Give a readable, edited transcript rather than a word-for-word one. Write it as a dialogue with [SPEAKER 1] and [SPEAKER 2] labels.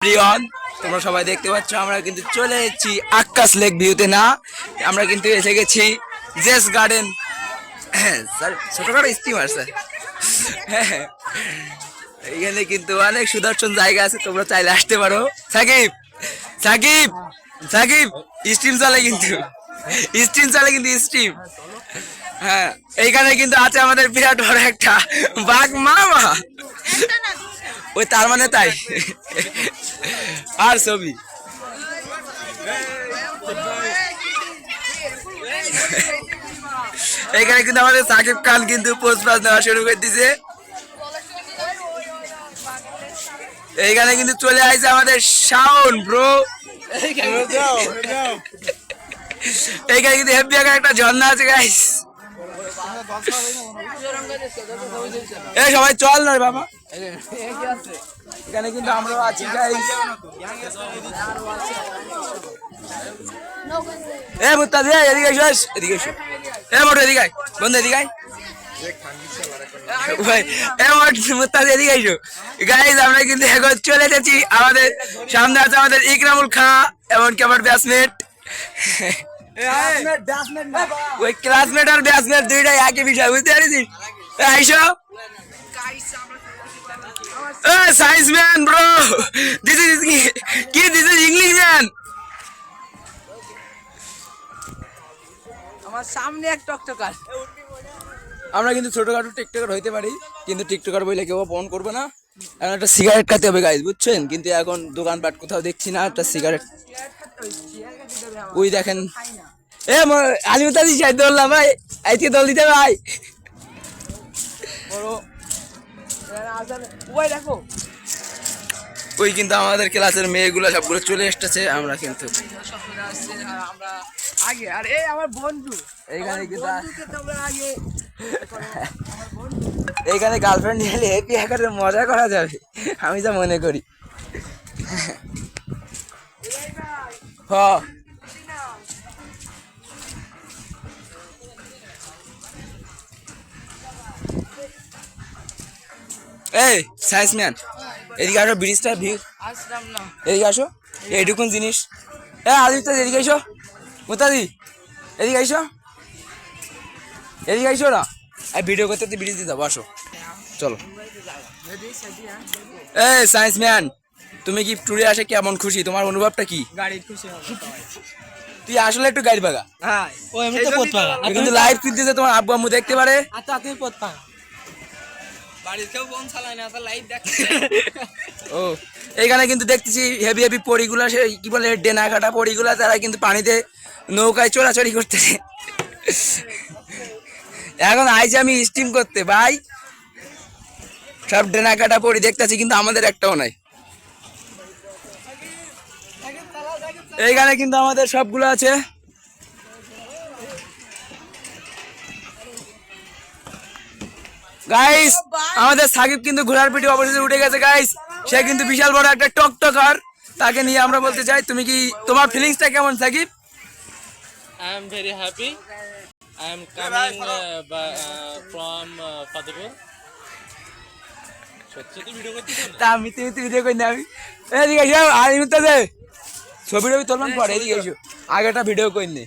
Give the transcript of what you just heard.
[SPEAKER 1] প্রিয়ন তোমরা সবাই দেখতে পাচ্ছ আমরা কিন্তু চলে এসেছি আকাশ লেক ভিউতে না আমরা কিন্তু এসে গেছি জেস গার্ডেন স্যার ছোটখাটো স্টিমার স্যার হ্যাঁ এইখানে কিন্তু অনেক সুদর্শন জায়গা আছে তোমরা চাইলে আসতে পারো সাকিব সাকিব সাকিব স্টিম চলে কিন্তু স্টিম হ্যাঁ এইখানে কিন্তু আছে আমাদের বিরাট বড় একটা বাঘ মামা ওই তার মানে তাই আর ছবি এখানে কিন্তু আমাদের সাকিব খান কিন্তু পোস্ট পাস নেওয়া শুরু করে দিছে এইখানে কিন্তু চলে আসছে আমাদের শাওন ব্রো এইখানে কিন্তু হেভি একটা ঝর্ণা আছে গাইস এই সবাই চল না বাবা এখানে কিন্তু আমরা আছি গাইস এ মুত্তাজি এদিকে এসো এ মোটু এদিকে আয় বন্ধু এদিকে আয় ভাই এ মোটু মুত্তাজি এদিকে এসো গাইস আমরা কিন্তু এখন চলে যাচ্ছি আমাদের সামনে আছে আমাদের ইকরামুল খাঁ এমনকি আমার ব্যাচমেট ওই ক্লাসমেট আর ব্যাচমেট দুইটাই একই বিষয় বুঝতে পারছিস আইসো science man bro this is English man
[SPEAKER 2] আমার সামনে এক টকটকার
[SPEAKER 1] আমরা কিন্তু ছোটখাটো টিকটকার হইতে পারি কিন্তু টিকটকার বইলে কেউ ফোন করবে না এখন একটা সিগারেট খাতে হবে গাইস বুঝছেন কিন্তু এখন দোকানপাট কোথাও দেখছি না একটা সিগারেট ওই দেখেন এ আলিমুতাদি চাই দৌড়লাম ভাই আজকে দল দিতে ভাই
[SPEAKER 2] দেখো
[SPEAKER 1] ওই কিন্তু আমাদের ক্লাসের মেয়েগুলো সবগুলো চলে এসেছে আমরা কিন্তু
[SPEAKER 2] আমরা আগে আর এই আমার বন্ধু
[SPEAKER 1] এইখানে কিন্তু
[SPEAKER 2] আগে
[SPEAKER 1] এইখানে গার্লফ্রেন্ড নিয়ে হ্যাপি একারে মজা করা যাবে আমি যা মনে করি হ এই সায়েন্স ম্যান এদিকে আসো ব্রিজটা ভিউ
[SPEAKER 2] আসলাম না
[SPEAKER 1] এদিকে আসো এইটুকুন জিনিস আদিত্য এদিকে এসো মুতাদি এদিকে আইসো না আর ভিডিও করতে ব্রিজ দিতে যাবো আসো চলো এই সায়েন্স ম্যান তুমি কি ট্যুরে আসে কেমন খুশি তোমার অনুভবটা কি
[SPEAKER 2] গাড়ির খুশি
[SPEAKER 1] তুই আসলে একটু গাড়ি পাগা
[SPEAKER 2] হ্যাঁ ও এমনি তো পথ পাগা
[SPEAKER 1] কিন্তু লাইভ তুলতেছে তোমার আব্বু আম্মু দেখতে পারে
[SPEAKER 2] আচ্ছা তুমি পথ পাগা বাড়ির কেউ ফোন চালায় না তার লাইভ দেখ
[SPEAKER 1] ও এইখানে কিন্তু দেখতেছি হেভি হেভি পরিগুলা সে কি বলে ডেনা কাটা পরিগুলা তারা কিন্তু পানিতে নৌকায় চোরাচড়ি করতেছে এখন আইছি আমি স্টিম করতে ভাই সব ডেনা কাটা পরি দেখতেছি কিন্তু আমাদের একটাও নাই এইখানে কিন্তু আমাদের সবগুলো আছে গাইস আমাদের সাকিব কিন্তু ঘোড়ার পিঠে অবশেষে উঠে গেছে গাইস সে কিন্তু বিশাল বড় একটা টকটকার তাকে নিয়ে আমরা বলতে চাই তুমি কি তোমার ফিলিংসটা কেমন Shakib
[SPEAKER 3] I am very happy. I am coming from Fatehpur. সত্যি ভিডিও করতে
[SPEAKER 1] তা আমি তুমি ভিডিও করি না আমি এদিকে এসো আর ছবি টবি তোলমান পরে এদিকে এসো আগেটা ভিডিও করিনি